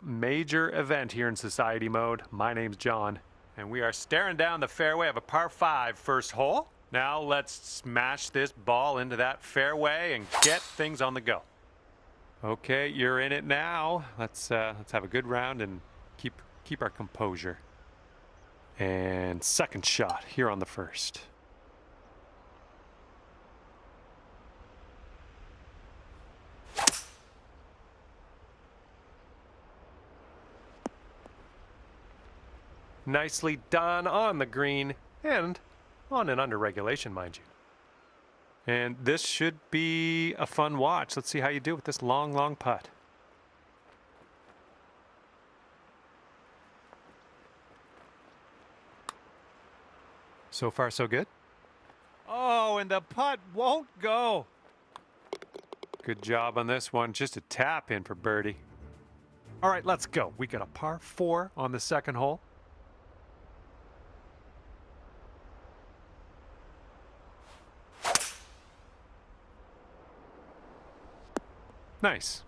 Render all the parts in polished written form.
major event here in society mode. My name's John, and we are staring down the fairway of a par 5 first hole. Now let's smash this ball into that fairway and get things on the go. Okay, you're in it now. Let's have a good round and keep our composure. And second shot here on the first. Nicely done on the green and on an under regulation, mind you. And this should be a fun watch. Let's see how you do with this long putt. So far, so good. Oh, and the putt won't go. Good job on this one. Just a tap in for birdie. All right, let's go. We got a par 4 on the second hole. Nice.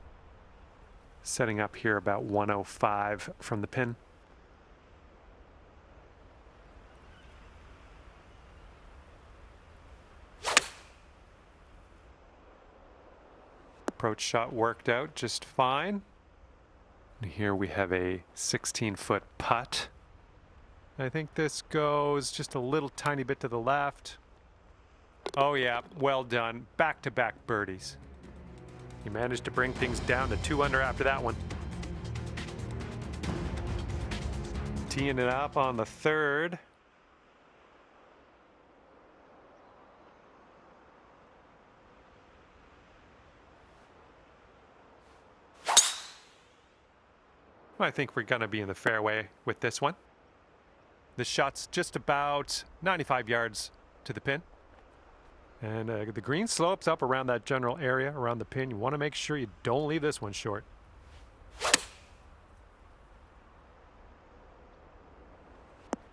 Setting up here about 105 from the pin. Approach shot worked out just fine. And here we have a 16-foot putt. I think this goes just a little tiny bit to the left. Oh yeah, well done. Back-to-back birdies. You managed to bring things down to 2 under after that one. Teeing it up on the third. I think we're going to be in the fairway with this one. This shot's just about 95 yards to the pin. And the green slopes up around that general area, around the pin. You want to make sure you don't leave this one short.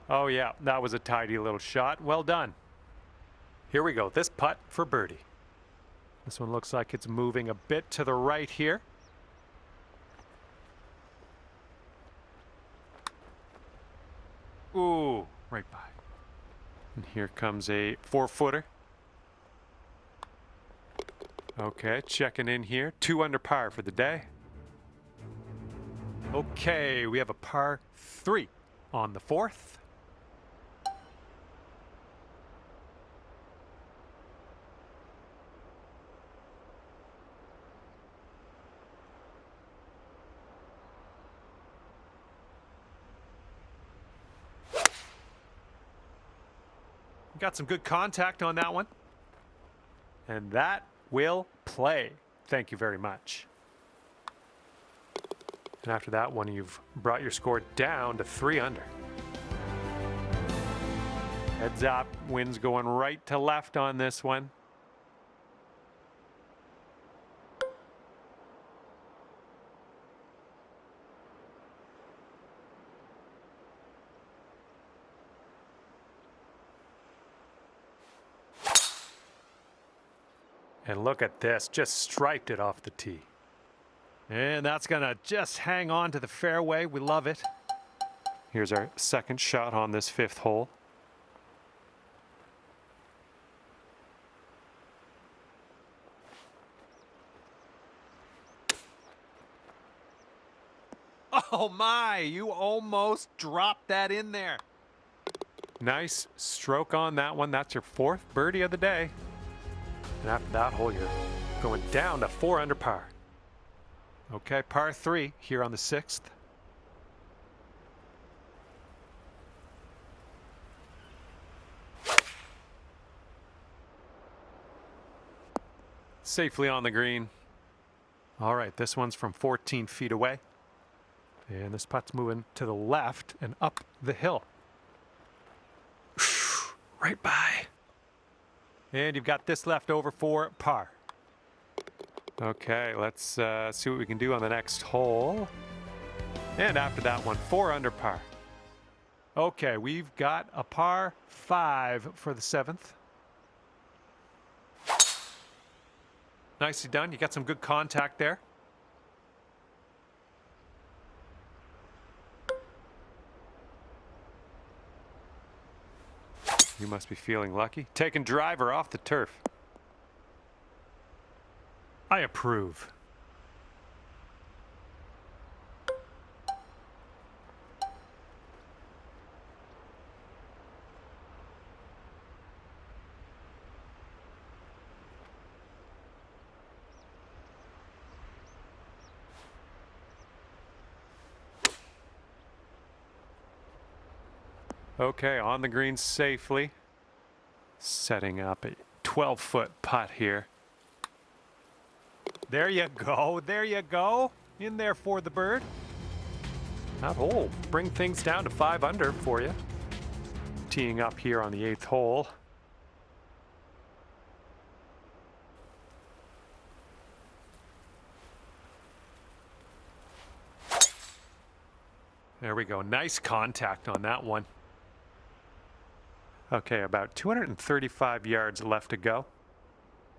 Oh yeah, that was a tidy little shot. Well done. Here we go. This putt for birdie. This one looks like it's moving a bit to the right here. Ooh, right by. And here comes a 4-footer. Okay, checking in here. 2 under par for the day. Okay, we have a par 3 on the fourth. Got some good contact on that one. And that will play. Thank you very much. And after that one, you've brought your score down to 3 under. Heads up, wind's going right to left on this one. And look at this, just striped it off the tee. And that's gonna just hang on to the fairway. We love it. Here's our second shot on this 5th hole. Oh my, you almost dropped that in there. Nice stroke on that one. That's your 4th birdie of the day. And after that hole, you're going down to 4 under par. Okay, par 3 here on the 6th. Safely on the green. All right, this one's from 14 feet away. And this putt's moving to the left and up the hill. Right by. And you've got this left over for par. Okay, let's see what we can do on the next hole. And after that one, 4 under par. Okay, we've got a par 5 for the 7th. Nicely done. You got some good contact there. You must be feeling lucky. Taking driver off the turf. I approve. Okay, on the green safely. Setting up a 12-foot putt here. There you go. There you go. In there for the bird. That hole bring things down to 5 under for you. Teeing up here on the 8th hole. There we go. Nice contact on that one. Okay, about 235 yards left to go.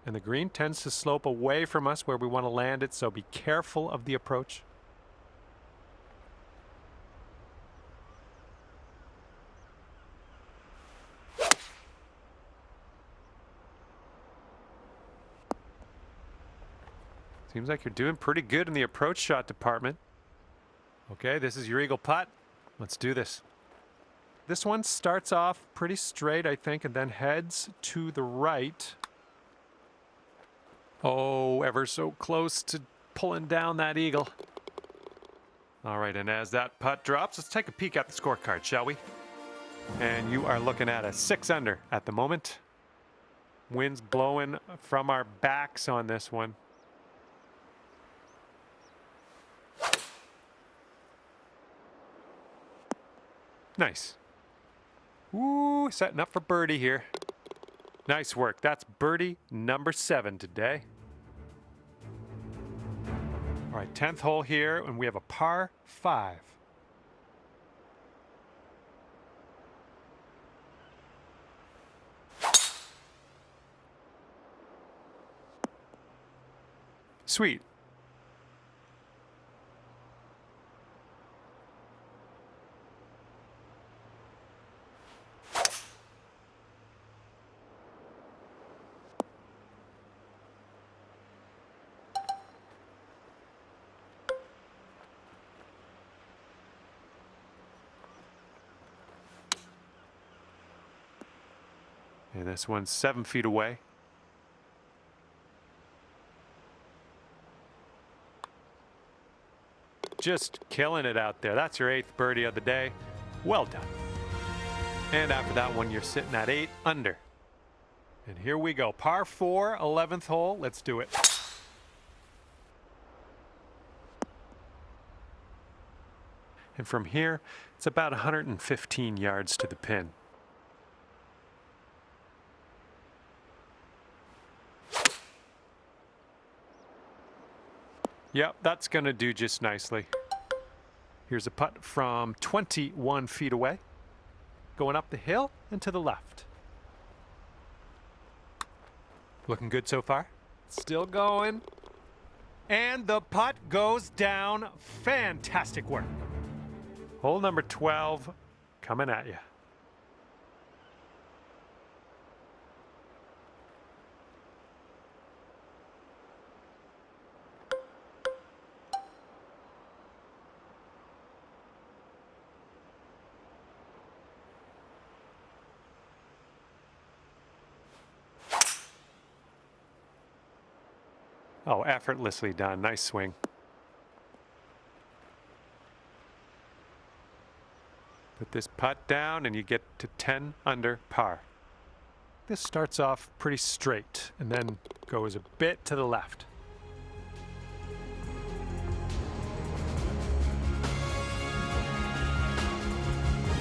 And the green tends to slope away from us where we want to land it, so be careful of the approach. Seems like you're doing pretty good in the approach shot department. Okay, this is your eagle putt. Let's do this. This one starts off pretty straight, I think, and then heads to the right. Oh, ever so close to pulling down that eagle. All right, and as that putt drops, let's take a peek at the scorecard, shall we? And you are looking at a 6 under at the moment. Wind's blowing from our backs on this one. Nice. Ooh, setting up for birdie here. Nice work. That's birdie number 7 today. All right, 10th hole here, and we have a par 5. Sweet. And this one's 7 feet away. Just killing it out there. That's your 8th birdie of the day. Well done. And after that one, you're sitting at 8 under. And here we go. Par 4, 11th hole. Let's do it. And from here, it's about 115 yards to the pin. Yep, that's going to do just nicely. Here's a putt from 21 feet away. Going up the hill and to the left. Looking good so far. Still going. And the putt goes down. Fantastic work. Hole number 12 coming at you. Oh, effortlessly done. Nice swing. Put this putt down and you get to 10 under par. This starts off pretty straight and then goes a bit to the left.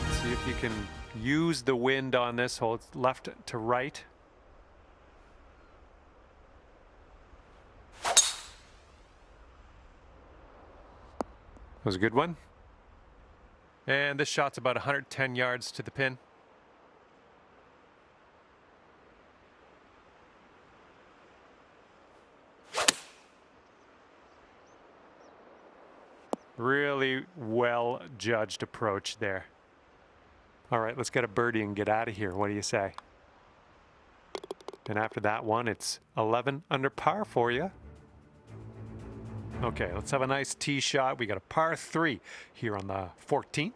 Let's see if you can use the wind on this hole. It's left to right. Was a good one. And this shot's about 110 yards to the pin. Really well judged approach there. All right, let's get a birdie and get out of here. What do you say? And after that one, it's 11 under par for you. Okay, let's have a nice tee shot. We got a par 3 here on the 14th.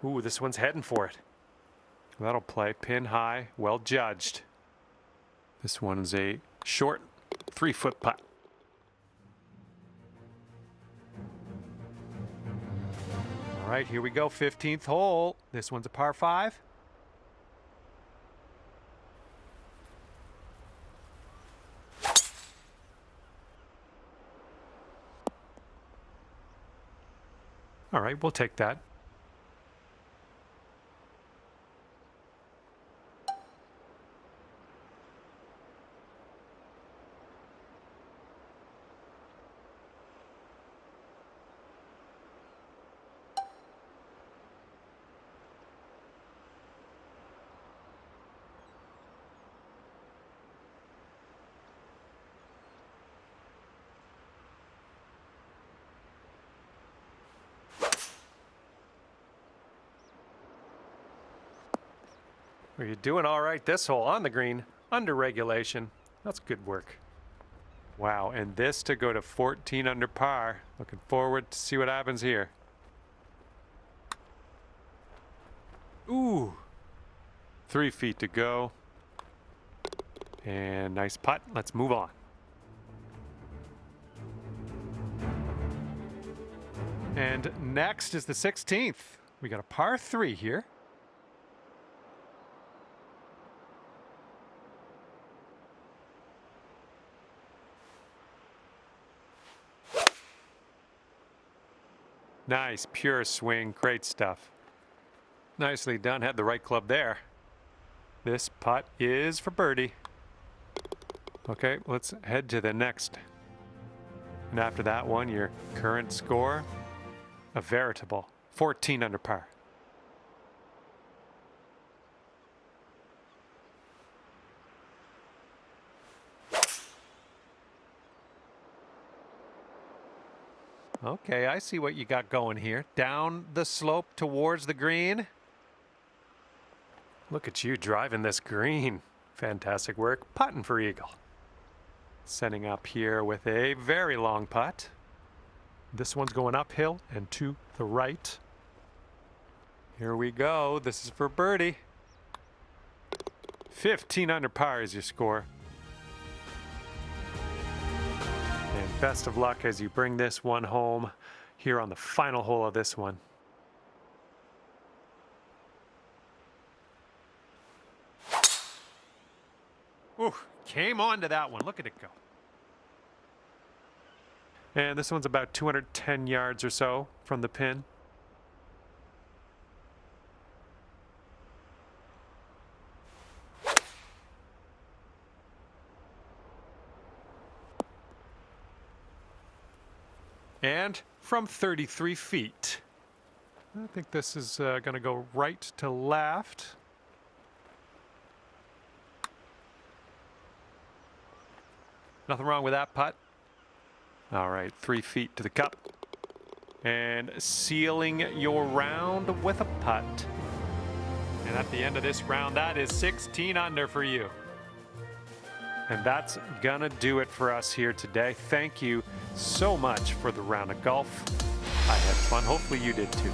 Ooh, this one's heading for it. That'll play pin high, well judged. This one's a short 3-foot putt. All right, here we go, 15th hole. This one's a par 5. All right, we'll take that. Well, you're doing all right this hole on the green, under regulation. That's good work. Wow, and this to go to 14 under par. Looking forward to see what happens here. Ooh, 3 feet to go. And nice putt. Let's move on. And next is the 16th. We got a par 3 here. Nice, pure swing, great stuff. Nicely done, had the right club there. This putt is for birdie. Okay, let's head to the next. And after that one, your current score, a veritable 14 under par. Okay, I see what you got going here. Down the slope towards the green. Look at you driving this green. Fantastic work. Putting for eagle. Setting up here with a very long putt. This one's going uphill and to the right. Here we go. This is for birdie. 15 under par is your score. And best of luck as you bring this one home here on the final hole of this one. Ooh, came on to that one. Look at it go. And this one's about 210 yards or so from the pin. And from 33 feet. I think this is going to go right to left. Nothing wrong with that putt. All right, 3 feet to the cup. And sealing your round with a putt. And at the end of this round, that is 16 under for you. And that's gonna do it for us here today. Thank you so much for the round of golf. I had fun. Hopefully you did too.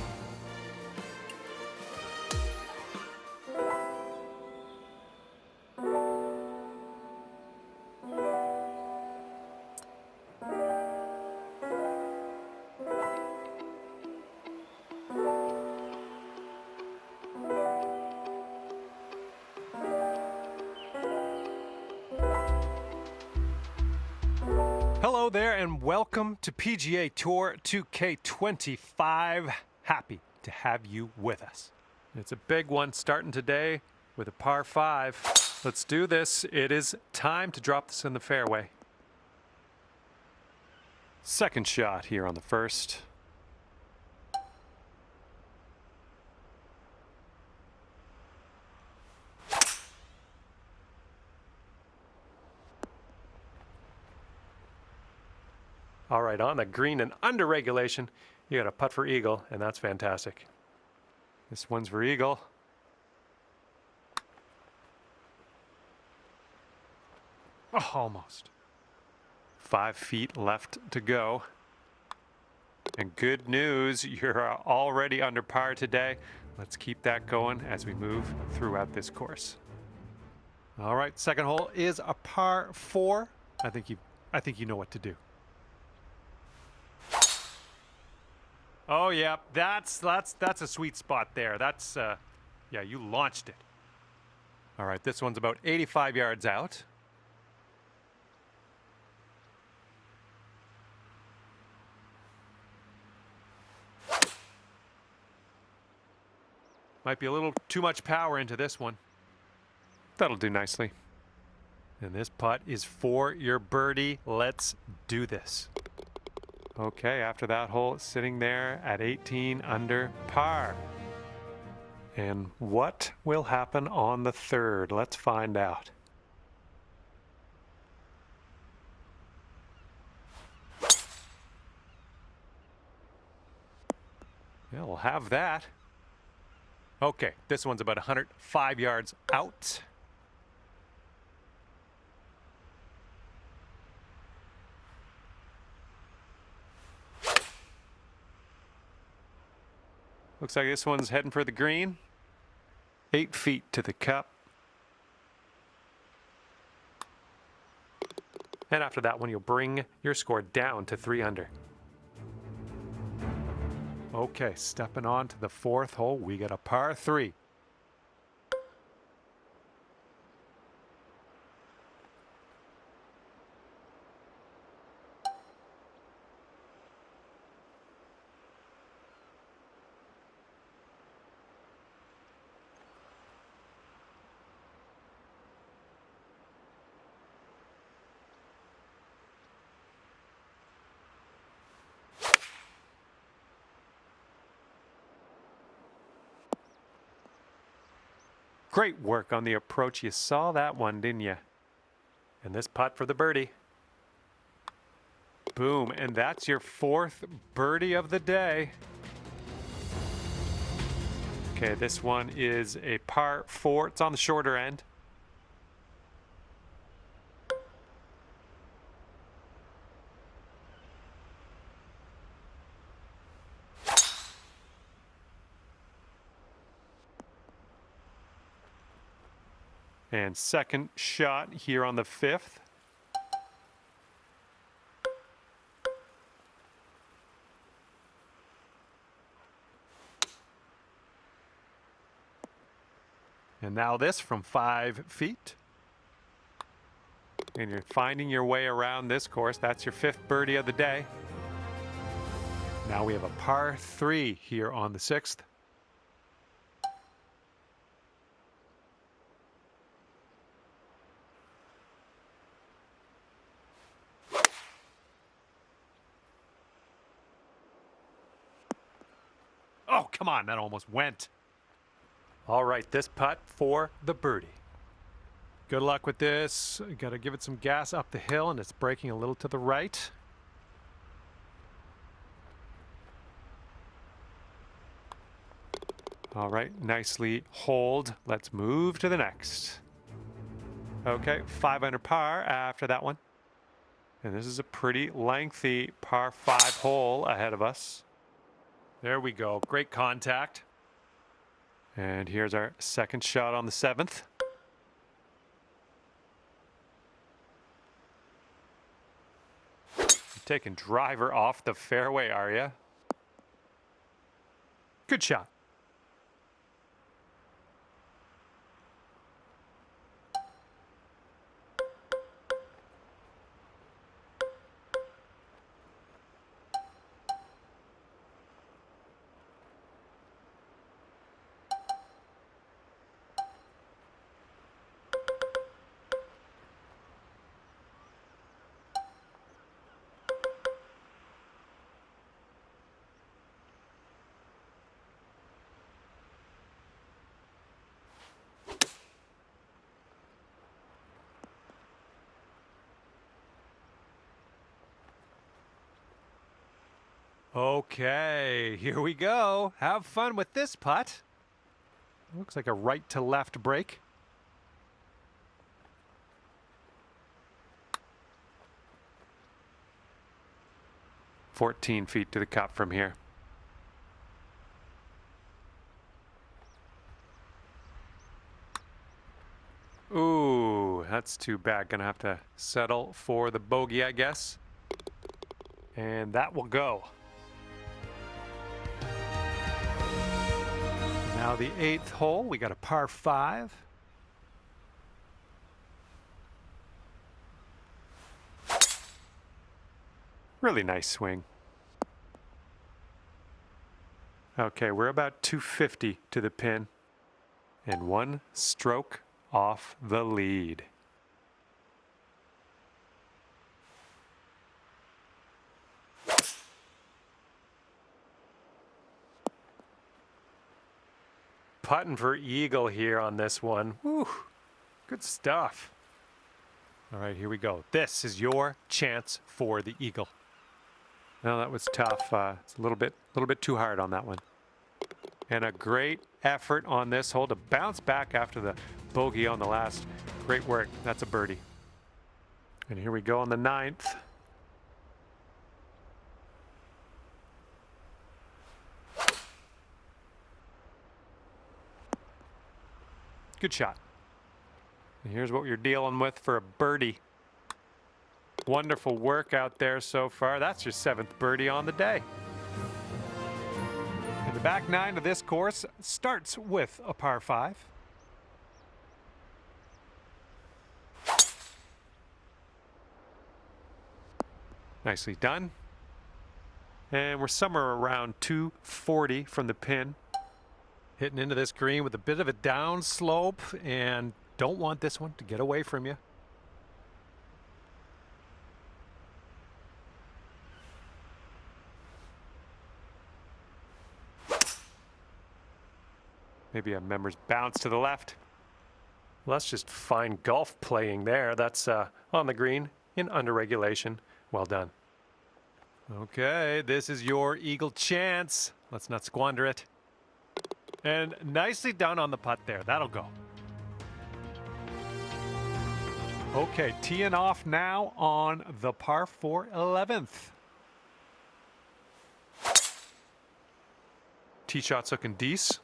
Hello there and welcome to PGA Tour 2K25. Happy to have you with us. It's a big one starting today with a par 5. Let's do this. It is time to drop this in the fairway. Second shot here on the first. All right, on the green and under regulation, you got a putt for eagle, and that's fantastic. This one's for eagle. Oh, almost. 5 feet left to go. And good news, you're already under par today. Let's keep that going as we move throughout this course. All right, second hole is a par 4. I think you know what to do. Oh yeah, that's a sweet spot there. That's yeah, you launched it. All right, this one's about 85 yards out. Might be a little too much power into this one. That'll do nicely. And this putt is for your birdie. Let's do this. Okay, after that hole, it's sitting there at 18 under par. And what will happen on the third? Let's find out. Yeah, we'll have that. Okay, this one's about 105 yards out. Looks like this one's heading for the green. 8 feet to the cup. And after that one, you'll bring your score down to 3 under. Okay, stepping on to the fourth hole, we got a par 3. Great work on the approach. You saw that one, didn't you? And this putt for the birdie. Boom, and that's your 4th birdie of the day. Okay, this one is a par 4. It's on the shorter end. And second shot here on the 5th. And now this from 5 feet. And you're finding your way around this course. That's your 5th birdie of the day. Now we have a par 3 here on the 6th. Oh, come on, that almost went. All right, this putt for the birdie. Good luck with this. Got to give it some gas up the hill, and it's breaking a little to the right. All right, nicely holed. Let's move to the next. Okay, 5 under par after that one. And this is a pretty lengthy par 5 hole ahead of us. There we go. Great contact. And here's our second shot on the 7th. You're taking driver off the fairway, are you? Good shot. Okay, here we go. Have fun with this putt. Looks like a right to left break. "14 feet to the cup from here." Ooh, that's too bad. Gonna have to settle for the bogey, I guess. And that will go. Now the 8th hole, we got a par 5. Really nice swing. Okay, we're about 250 to the pin and 1 stroke off the lead. Putting for eagle here on this one. Whew, good stuff. All right, here we go. This is your chance for the eagle. No, that was tough. It's a little bit too hard on that one. And a great effort on this hole to bounce back after the bogey on the last. Great work. That's a birdie. And here we go on the 9th. Good shot. And here's what you're dealing with for a birdie. Wonderful work out there so far. That's your 7th birdie on the day. And the back 9 of this course starts with a par 5. Nicely done. And we're somewhere around 240 from the pin. Hitting into this green with a bit of a down slope, and don't want this one to get away from you. Maybe a member's bounce to the left. Well, that's just fine golf playing there. That's on the green in under regulation. Well done. Okay, this is your eagle chance. Let's not squander it. And nicely done on the putt there. That'll go. Okay, teeing off now on the par 4 11th. Tee shot's looking decent.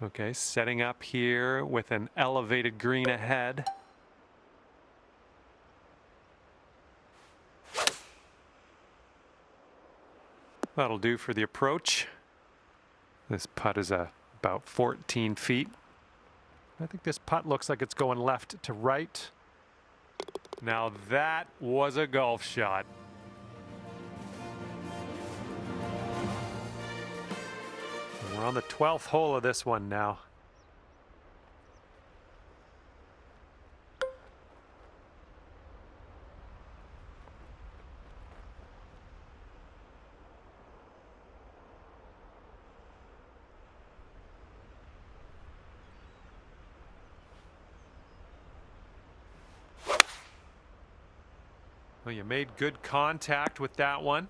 Okay, setting up here with an elevated green ahead. That'll do for the approach. This putt is about 14 feet. I think this putt looks like it's going left to right. Now that was a golf shot. We're on the 12th hole of this one now. Well, you made good contact with that one.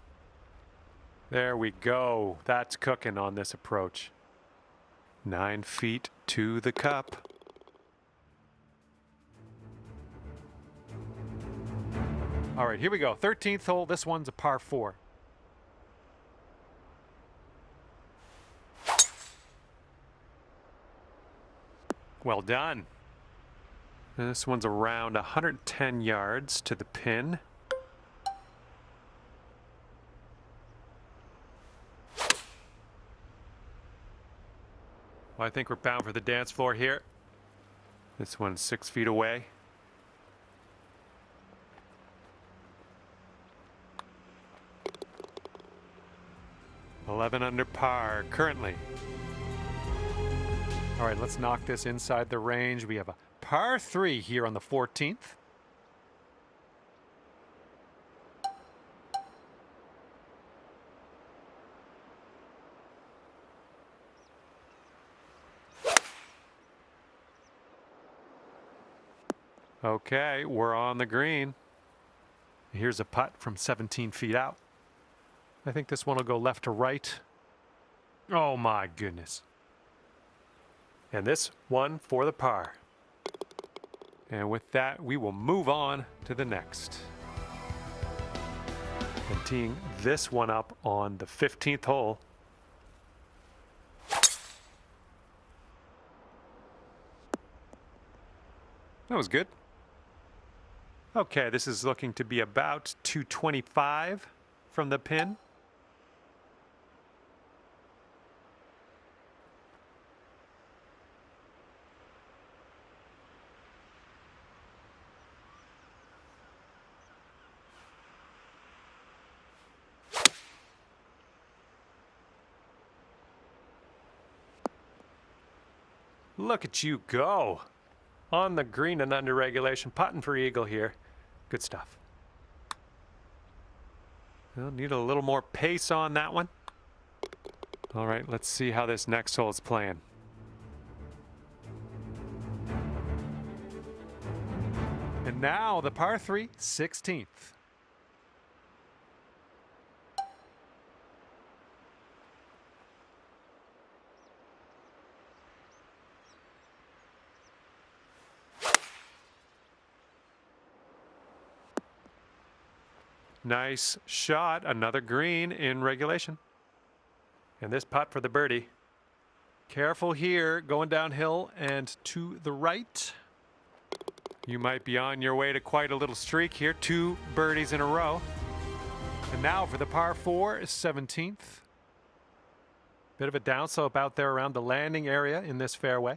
There we go. That's cooking on this approach. 9 feet to the cup. All right, here we go. 13th hole. This one's a par 4. Well done. And this one's around 110 yards to the pin. Well, I think we're bound for the dance floor here. This one's 6 feet away. $11 under par currently. All right, let's knock this inside the range. We have a par 3 here on the 14th. Okay, we're on the green. Here's a putt from 17 feet out. I think this one will go left to right. Oh my goodness. And this one for the par. And with that, we will move on to the next. And teeing this one up on the 15th hole. That was good. Okay, this is looking to be about 225 from the pin. Look at you go. On the green and under regulation, putting for eagle here. Good stuff. We'll need a little more pace on that one. All right, let's see how this next hole is playing. And now the par 3, 16th. Nice shot, another green in regulation. And this putt for the birdie. Careful here, going downhill and to the right. You might be on your way to quite a little streak here. 2 birdies in a row. And now for the par 4, 17th. Bit of a downslope out there around the landing area in this fairway.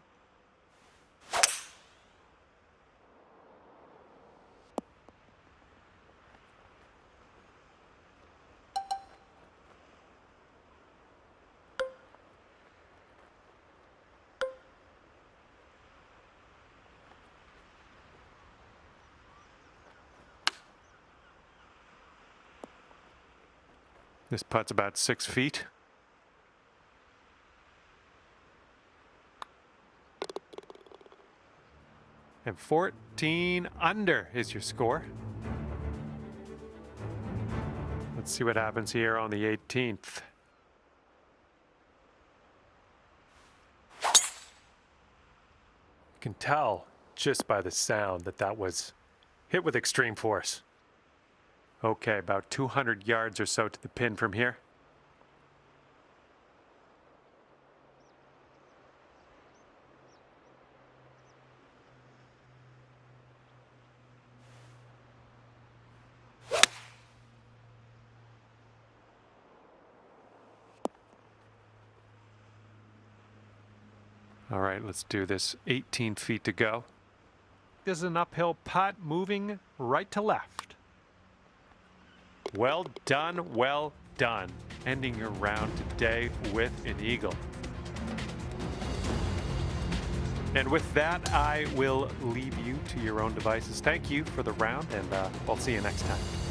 This putt's about 6 feet. And 14 under is your score. Let's see what happens here on the 18th. You can tell just by the sound that that was hit with extreme force. Okay, about 200 yards or so to the pin from here. All right, let's do this. 18 feet to go. This is an uphill putt moving right to left. Well done, well done. Ending your round today with an eagle. And with that, I will leave you to your own devices. Thank you for the round, and I'll see you next time.